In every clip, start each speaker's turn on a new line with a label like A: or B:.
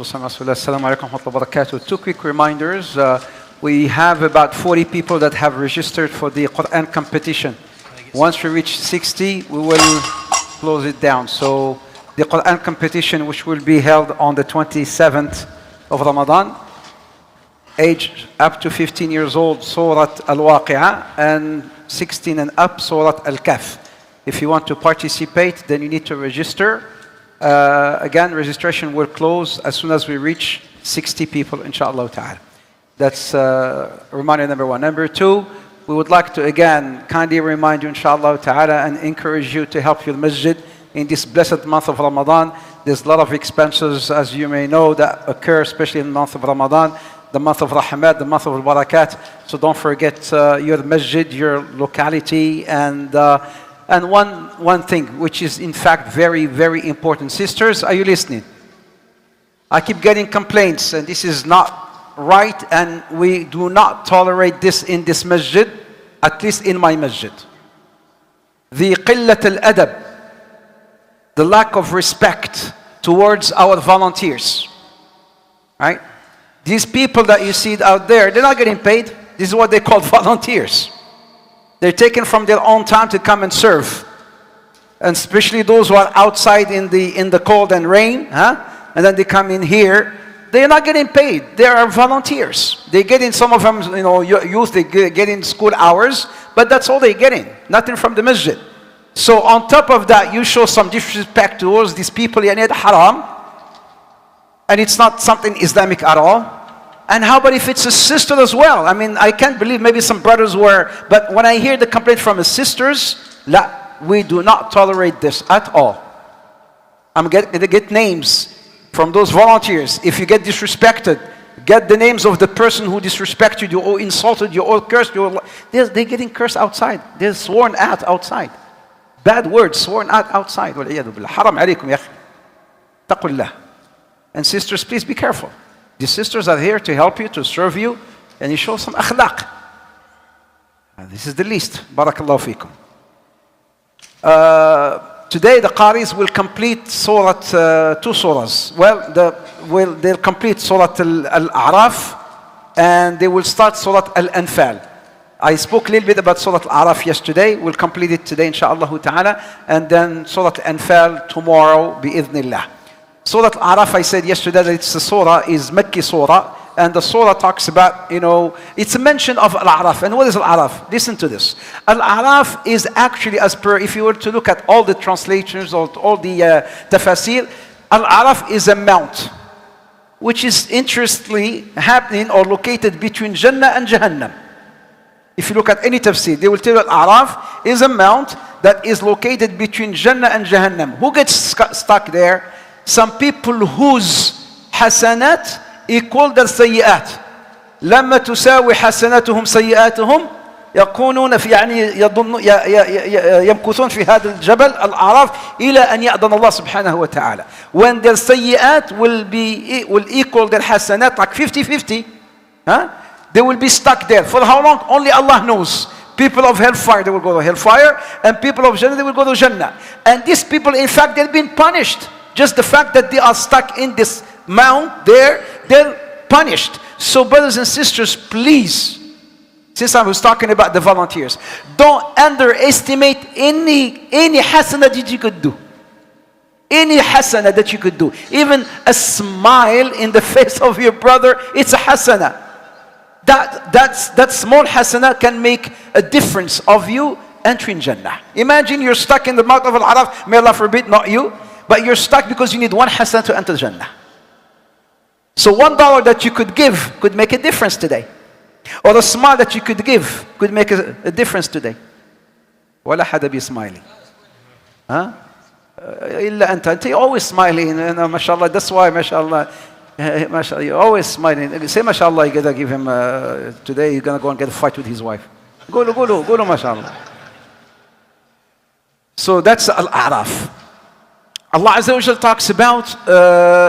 A: Assalamu alaikum wa rahmatullahi wa barakatuh. Two quick reminders. We have about 40 people that have registered for the Quran competition. Once we reach 60, we will close it down. So the Quran competition, which will be held on the 27th of Ramadan, age up to 15 years old, Surah Al-Waqi'ah, and 16 and up, Surah Al-Kahf. If you want to participate, then you need to register. Again, registration will close as soon as we reach 60 people, inshallah ta'ala. That's reminder number one. Number two, we would like to again kindly remind you, inshallah ta'ala, and encourage you to help your masjid in this blessed month of Ramadan. There's a lot of expenses, as you may know, that occur, especially in the month of Ramadan, the month of Rahmat, the month of Barakat. So don't forget your masjid, your locality, and one thing, which is in fact very, very important. Sisters, are you listening? I keep getting complaints, and this is not right, and we do not tolerate this in this masjid, at least in my masjid. The qillat al-adab, the lack of respect towards our volunteers, right? These people that you see out there, they're not getting paid. This is what they call volunteers. They're taken from their own time to come and serve. And especially those who are outside in the cold and rain, and then they come in here. They're not getting paid. They are volunteers. They get in, some of them, you know, youth, they get in school hours, but that's all they're getting. Nothing from the masjid. So on top of that, you show some disrespect towards these people, yani haram, and it's not something Islamic at all. And how about if it's a sister as well? I mean, I can't believe maybe some brothers were, but when I hear the complaint from the sisters, we do not tolerate this at all. I'm going to get names from those volunteers. If you get disrespected, get the names of the person who disrespected you or insulted you or cursed you. They're getting cursed outside. They're sworn at outside. Bad words sworn at outside. Haram alaykum ya akhi. Taqullah. And sisters, please be careful. The sisters are here to help you, to serve you, and you show some akhlaq. This is the least. Barakallahu feekum. Today the Qaris will complete two surahs. Well, they'll complete Surah Al-A'raf, and they will start Surah Al-Anfal. I spoke a little bit about Surah Al-A'raf yesterday. We'll complete it today, inshaAllah ta'ala, and then Surah Al-Anfal tomorrow, bi-idhnillah. Surah Al-A'raf, I said yesterday that it's a surah, is Makki surah, and the surah talks about, it's a mention of Al-A'raf. And what is Al-A'raf? Listen to this. Al-A'raf is actually, as per, if you were to look at all the translations, or all the tafasir, Al-A'raf is a mount, which is interestingly happening or located between Jannah and Jahannam. If you look at any tafsir, they will tell you Al-A'raf is a mount that is located between Jannah and Jahannam. Who gets stuck there? Some people whose hasanat equal their sayyat. لما تساوي حسناتهم سيئاتهم يكونون في يمكثون في هذا الجبل الأعراف إلى أن يأذن الله سبحانه وتعالى. When their sayyat will equal their hasanat, like 50-50, they will be stuck there. For how long? Only Allah knows. People of hellfire, they will go to hellfire, and people of Jannah, they will go to Jannah. And these people, in fact, they've been punished. Just the fact that they are stuck in this mount there, they're punished. So brothers and sisters, please, since I was talking about the volunteers, don't underestimate any hasana that you could do. Any hasana that you could do. Even a smile in the face of your brother, it's a hasana. That small hasana can make a difference of you entering Jannah. Imagine you're stuck in the mouth of Al-Araf, may Allah forbid, not you, but you're stuck because you need one hasana to enter Jannah. So $1 that you could give could make a difference today. Or a smile that you could give could make a difference today. ولا حدا بيسمايلي. إلا أنت you're always smiling, ما شاء الله. That's why ما شاء الله, you're always smiling. Say ما شاء الله, you gotta give him today you're gonna go and get a fight with his wife. قولوا ما شاء الله. So that's Al-A'raf. Allah Azza wa Jal talks about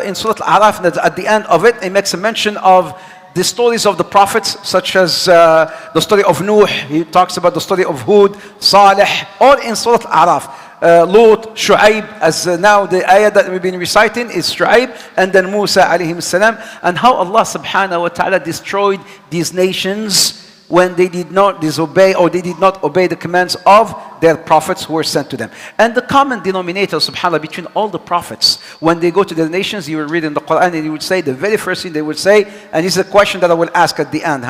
A: in Surah Al-A'raf, that at the end of it, He makes a mention of the stories of the prophets, such as the story of Nuh. He talks about the story of Hud, Salih, all in Surah Al-A'raf. Lut, Shu'aib, as now the ayah that we've been reciting is Shu'aib, and then Musa alayhi salam, and how Allah subhanahu wa ta'ala destroyed these nations when they did not disobey or they did not obey the commands of their prophets who were sent to them. And the common denominator, subhanAllah, between all the prophets, when they go to their nations, you will read in the Quran and you would say, the very first thing they would say, and this is a question that I will ask at the end,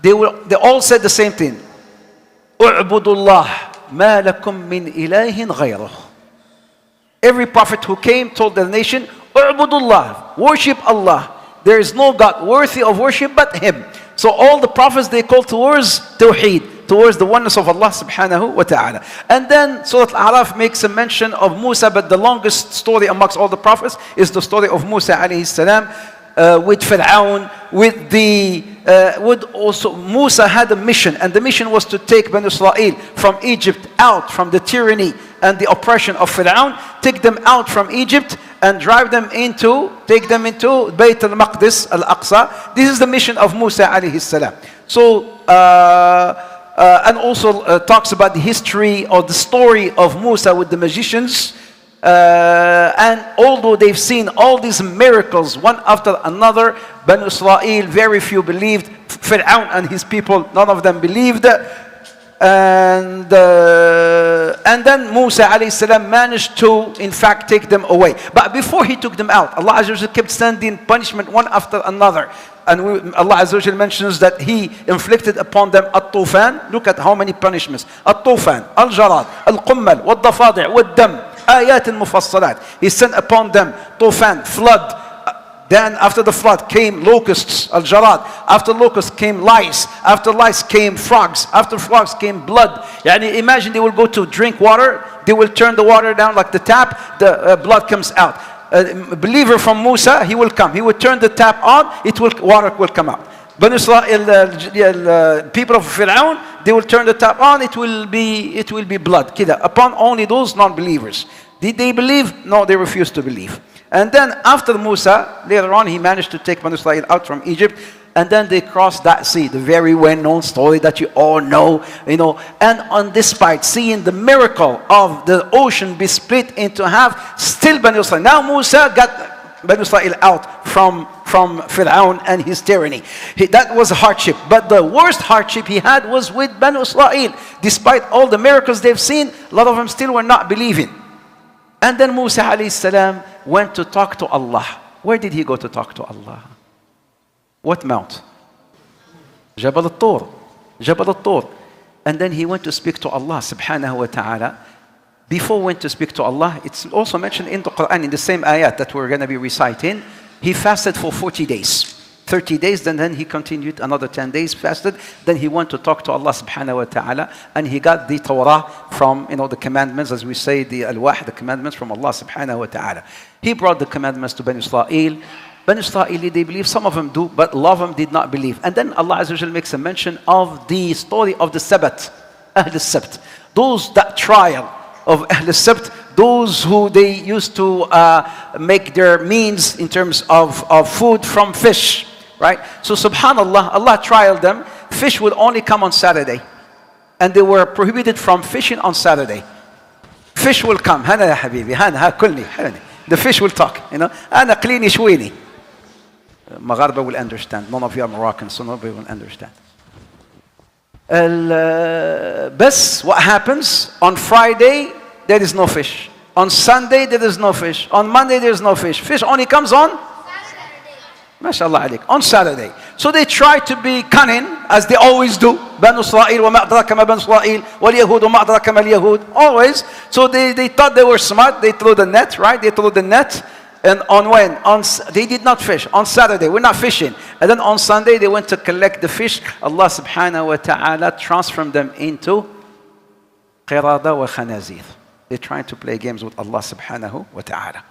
A: they all said the same thing. U'budullah. مَا لَكُم مِّنْ إِلَهٍ غَيْرُهُ. Every prophet who came told the nation, U'budullah, worship Allah. There is no God worthy of worship but Him. So all the prophets, they call towards Tawheed, towards the oneness of Allah subhanahu wa ta'ala. And then Surah Al-A'raf makes a mention of Musa, but the longest story amongst all the prophets is the story of Musa alayhi salam, with Fir'aun, with also Musa had a mission, and the mission was to take Banu Israel from Egypt out from the tyranny and the oppression of Fir'aun, take them out from Egypt and take them into Bayt al-Maqdis, Al-Aqsa. This is the mission of Musa alayhi salam. So, and also talks about the history or the story of Musa with the magicians. And although they've seen all these miracles one after another, Banu Israel, very few believed. Fir'aun and his people, none of them believed. And then Musa alayhi salam managed to, in fact, take them away. But before he took them out, Allah Azza wa Jalla kept sending punishment one after another. And Allah Azza wa Jalla mentions that He inflicted upon them At-Tufan. Look at how many punishments. At-Tufan, Al-Jarad, Al-Qummal, Wal-Dafadi', Wal-Dam. Ayat al-Mufassalat. He sent upon them Tufan, flood. Then after the flood came locusts, al-jarad. After locusts came lice. After lice came frogs. After frogs came blood. Yani imagine they will go to drink water. They will turn the water down like the tap. The blood comes out. A believer from Musa, he will come. He will turn the tap on. Water will come out. Banu Israel, people of Fir'aun, they will turn the tap on. It will be blood. Kida. Upon only those non-believers. Did they believe? No, they refused to believe. And then after Musa, later on, he managed to take Banu Israel out from Egypt. And then they crossed that sea, the very well-known story that you all know, And despite seeing the miracle of the ocean be split into half, still Banu Israel. Now Musa got Banu Israel out from Fir'aun and his tyranny. That was a hardship. But the worst hardship he had was with Banu Israel. Despite all the miracles they've seen, a lot of them still were not believing. And then Musa alayhi salam went to talk to Allah. Where did he go to talk to Allah? What mount? Jabal al-Tur. Jabal al-Tur. And then he went to speak to Allah subhanahu wa ta'ala. Before he went to speak to Allah, it's also mentioned in the Quran, in the same ayat that we're going to be reciting, he fasted for 40 days. 30 days, then he continued another 10 days, fasted. Then he went to talk to Allah subhanahu wa ta'ala, and he got the Torah from, the commandments, as we say, the Al-Wah, the commandments from Allah subhanahu wa ta'ala. He brought the commandments to Banu Israel. Banu Israel, they believe, some of them do, but a lot of them did not believe. And then Allah Azza wa Jalla makes a mention of the story of the Sabbath, Ahl al-Sabt. That trial of Ahl al-Sabt, those who they used to make their means in terms of food from fish. Right? So subhanallah, Allah trialed them. Fish would only come on Saturday. And they were prohibited from fishing on Saturday. Fish will come. Hana ya habibi, hana ha kulni. The fish will talk. Ana qlini shwini. Magharba will understand. None of you are Moroccans, so nobody will understand. Bas, what happens? On Friday, there is no fish. On Sunday, there is no fish. On Monday, there is no fish. Fish only comes on MashaAllah alik, on Saturday. So they try to be cunning, as they always do. Banu Israel, wa ma adraka ma Banu Israel, wal Yahud, wa ma adraka ma Yahud. Always. So they thought they were smart. They threw the net, right? They threw the net. And on when? They did not fish. On Saturday, we're not fishing. And then on Sunday, they went to collect the fish. Allah subhanahu wa ta'ala transformed them into qirada wa khanazir. They're trying to play games with Allah subhanahu wa ta'ala.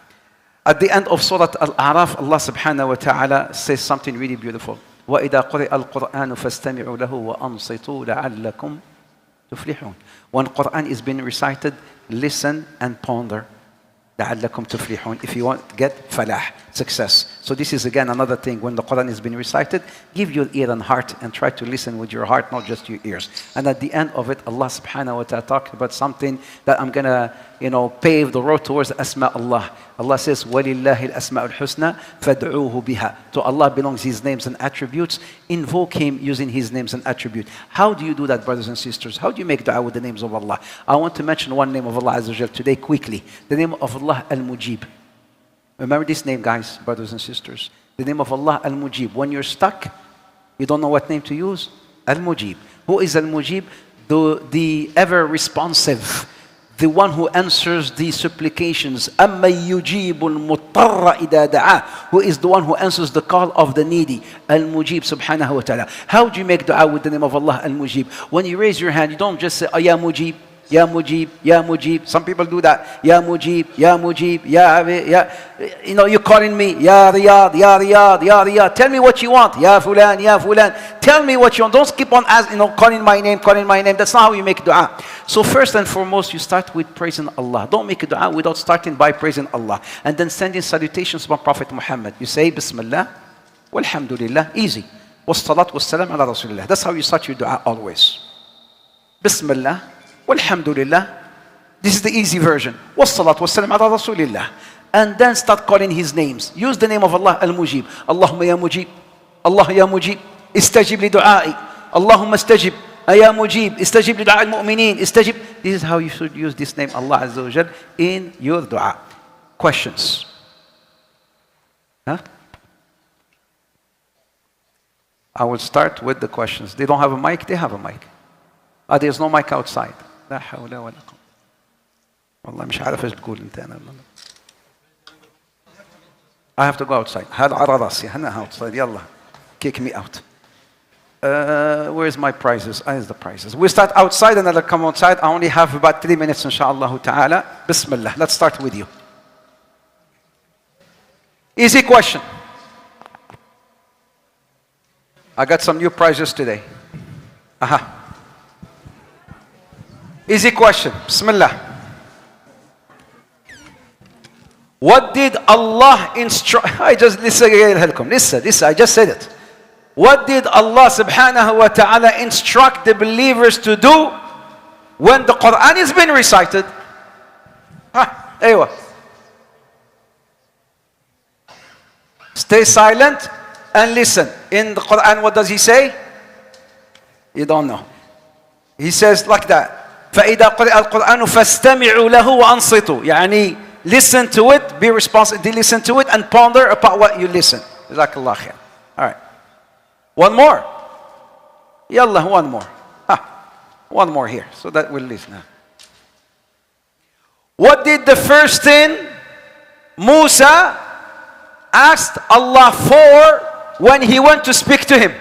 A: At the end of Surah Al-A'raf, Allah subhanahu wa ta'ala says something really beautiful. وَإِذَا قُرِئَ الْقُرْآنُ فَاسْتَمِعُوا لَهُ وَأَنصِتُوا لَعَلَّكُمْ تُفْلِحُونَ. When Quran is being recited, listen and ponder. لَعَلَّكُمْ تُفْلِحُونَ. If you want to get falah, success. So this is again another thing. When the Quran is being recited, give your ear and heart and try to listen with your heart, not just your ears. And at the end of it, Allah subhanahu wa ta'ala talked about something that I'm going to, pave the road towards Asma Allah. Allah says, وَلِلَّهِ الْأَسْمَاءُ الْحُسْنَى فَادْعُوهُ بِهَا. To Allah belongs His names and attributes. Invoke Him using His names and attributes. How do you do that, brothers and sisters? How do you make dua with the names of Allah? I want to mention one name of Allah Azza wa Jal today quickly. The name of Allah Al-Mujib. Remember this name, guys, brothers and sisters. The name of Allah Al-Mujib. When you're stuck, you don't know what name to use, Al-Mujib. Who is Al-Mujib? The ever responsive, the one who answers the supplications. أَمَّن يُجِيبُ الْمُضْطَرَّ إِذَا دَعَاهُ. Who is the one who answers the call of the needy. Al-Mujib subhanahu wa ta'ala. How do you make dua with the name of Allah Al-Mujib? When you raise your hand, you don't just say, oh, Ya Mujib, Ya Mujib, Ya Mujib. Some people do that. Ya Mujib, Ya Mujib, Ya. You're calling me, Ya Riyad, Ya Riyad, Ya Riyad. Tell me what you want. Ya Fulan, Ya Fulan. Tell me what you want. Don't keep on calling my name, calling my name. That's not how you make dua. So first and foremost, you start with praising Allah. Don't make a dua without starting by praising Allah. And then sending salutations from Prophet Muhammad. You say, Bismillah, walhamdulillah, easy. Wassalat wassalam ala Rasulillah. That's how you start your dua always. Bismillah, walhamdulillah. This is the easy version. Wassalat wassalam ala Rasulillah. And then start calling His names. Use the name of Allah Al-Mujib. Allahumma ya Mujib. Allah ya Mujib. Istajib li du'ai. Allahumma istajib. Ya Mujib. Istajib li du'a al-mu'minin. Istajib. This is how you should use this name, Allah Azza wa Jal, in your dua. Questions? Huh? I will start with the questions. They don't have a mic? They have a mic. There's no mic outside. لا حول ولا قوة. والله مش عارف ايش تقول انت انا. I have to go outside. هذا Ouarzazi. أنا outside. يلا. Kick me out. Where's my prizes? Here's the prizes. We start outside and I'll come outside. I only have about 3 minutes, inshallah ta'ala. Bismillah. Let's start with you. Easy question. I got some new prizes today. Aha. Easy question. Bismillah. What did Allah instruct? I just listen, I just said it. What did Allah subhanahu wa ta'ala instruct the believers to do when the Quran is being recited? Aywa. Stay silent and listen. In the Quran, what does He say? You don't know. He says like that. فَإِذَا قُرِئَ الْقُرْآنُ فَاسْتَمِعُوا لَهُ وَأَنصِتُوا. يعني listen to it, be responsible, listen to it and ponder about what you listen. Jazakallah khair. All right. One more. Yallah, one more. One more here, so that we'll listen now. What did the first thing Musa asked Allah for when he went to speak to him?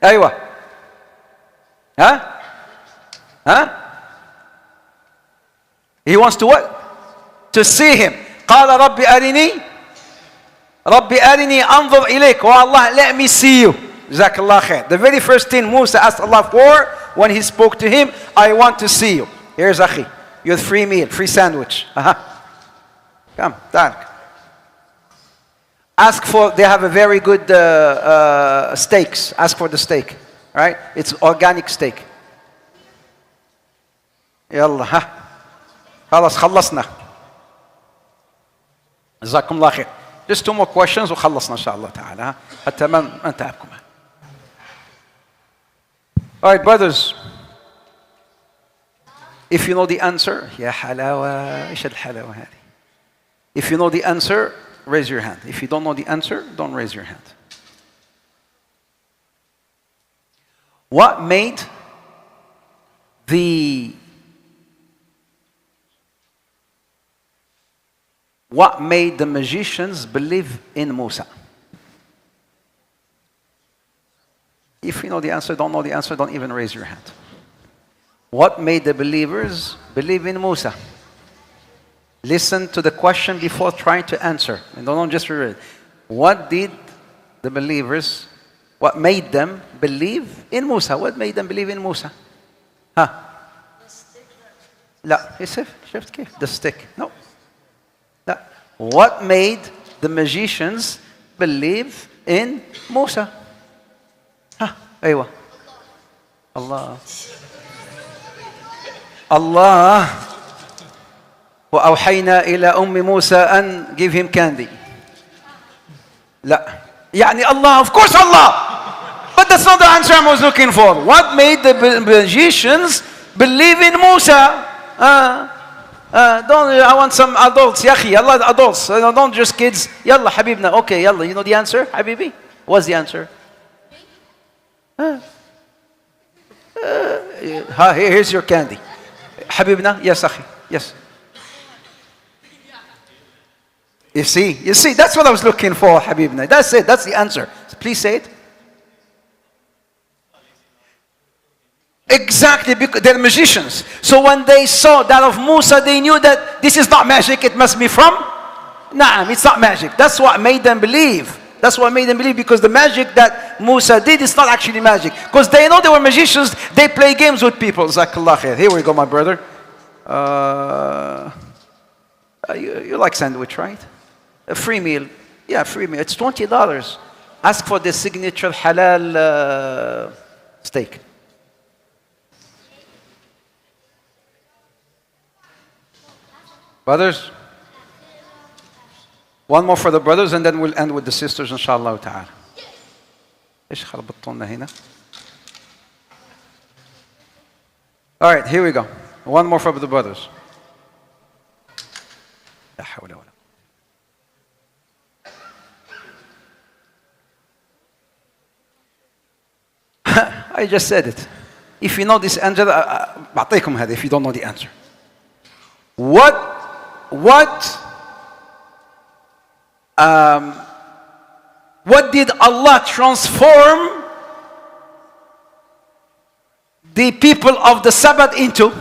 A: Aywa. Huh? He wants to what? To see him. قال رب أرني أنظر إليك. Oh Allah, let me see you. Jazakallah khair. The very first thing Musa asked Allah for when he spoke to him, I want to see you. Here's Akhi, your free meal, free sandwich. Come, thank. Ask for, they have a very good steaks. Ask for the steak, right? It's organic steak. يلا ها خلاص خلصنا جزاكم الله خير. Just 2 more questions وخلصنا إن شاء الله تعالى حتى ما نتعبكم. All right, brothers. If you know the answer, يا حلاوة إيش الحلاوة هذه. If you know the answer, raise your hand. If you don't know the answer, don't raise your hand. What made the magicians believe in Musa? If you know the answer, don't know the answer, don't even raise your hand. What made the believers believe in Musa? Listen to the question before trying to answer. And don't just read it. What did the believers, what made them believe in Musa? What made them believe in Musa? The stick. لا, شفت كيف? The stick. No. What made the magicians believe in Musa? أيوة. Allah وأوحينا إلى أم موسى أن give him candy. لا يعني Allah, of course Allah. But that's not the answer I was looking for. What made the magicians believe in Musa? I want some adults. يا أخي Allah, adults. Don't just kids. يلا حبيبنا. Okay, يلا. You know the answer, حبيبي? What's the answer? Here's your candy. حبيبنا. Yes أخي. Yes. You see, that's what I was looking for, حبيبنا. That's it. That's the answer. Please say it. Exactly, because they're magicians. So when they saw that of Musa, they knew that this is not magic, it must be from Naam, it's not magic. That's what made them believe. That's what made them believe, because the magic that Musa did is not actually magic. Because they know they were magicians, they play games with people. Jazakallah khair. Here we go, my brother. You like sandwich, right? A free meal. Yeah, free meal. It's $20. Ask for the signature halal steak. Brothers? One more for the brothers and then we'll end with the sisters, inshallah ta'ala. ايش خربطونا هنا? All right, here we go. One more for the brothers. لا حول ولا. I just said it. If you know this answer, بعطيكم هذا if you don't know the answer. What did Allah transform the people of the Sabbath into?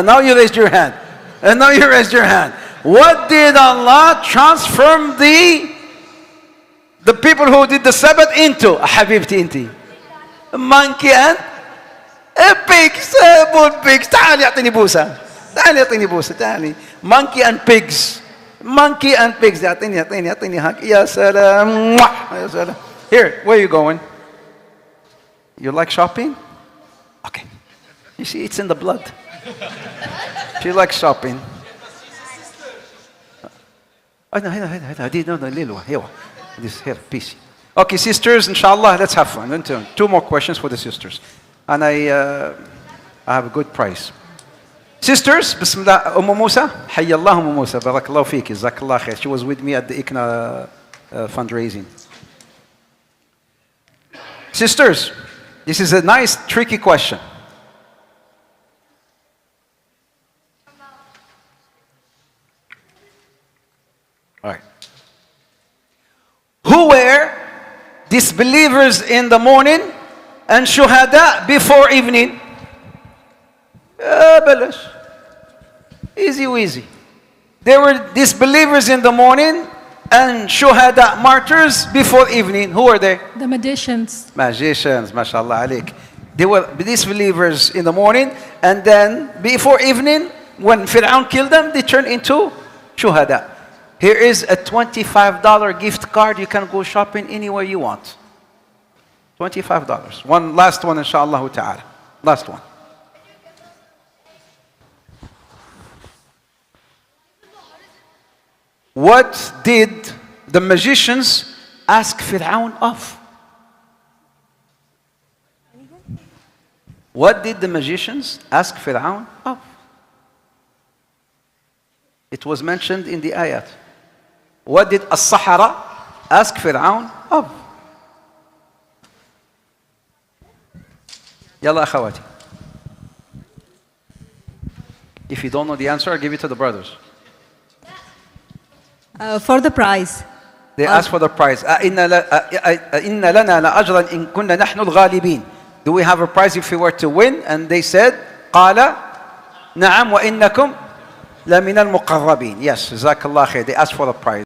A: Now you raised your hand. Now you raised your hand. What did Allah transform the people who did the Sabbath into? حبيبتي انتي. Monkey and pigs. Pigs. تعال يعطيني بوسة. تعال يعطيني بوسة. تعالي. Monkey and pigs. Monkey and pigs. يعطيني هاك. يا سلام. يا سلام. Here, where are you going? You like shopping? Okay. You see, it's in the blood. She likes shopping. This here, peace. Okay, sisters, inshallah, let's have fun. Two more questions for the sisters. And I have a good price. Sisters, Bismillah, Musa, Hayyallah Musa, Barakallahu Fiki, Jazakallah khair. She was with me at the ICNA fundraising. Sisters, this is a nice, tricky question. All right. Who were disbelievers in the morning and shuhada before evening? Balash. Easy weasy. They were disbelievers in the morning and shuhada, martyrs, before evening. Who are they?
B: The magicians.
A: Magicians, mashallah alik. They were disbelievers in the morning, and then before evening, when Fir'aun killed them, they turned into shuhada. Here is a $25 gift card. You can go shopping anywhere you want. $25. One last one, inshallah ta'ala. Last one. What did the magicians ask Fir'aun of? What did the magicians ask Fir'aun of? It was mentioned in the ayat. What did as-sahara ask Fir'aun of? Yalla akhawati. If you don't know the answer, I'll give it to the brothers.
B: For the prize.
A: They asked for the prize. إِنَّ لَنَا لَأَجْرًا إِن كُنَّا نَحْنُ الْغَالِبِينَ. Do we have a prize if we were to win? And they said, قَالَ نَعَمْ وَإِنَّكُمْ لَمِنَ الْمُقَرَّبِينَ. Yes, جزاك الله خير. They asked for the prize.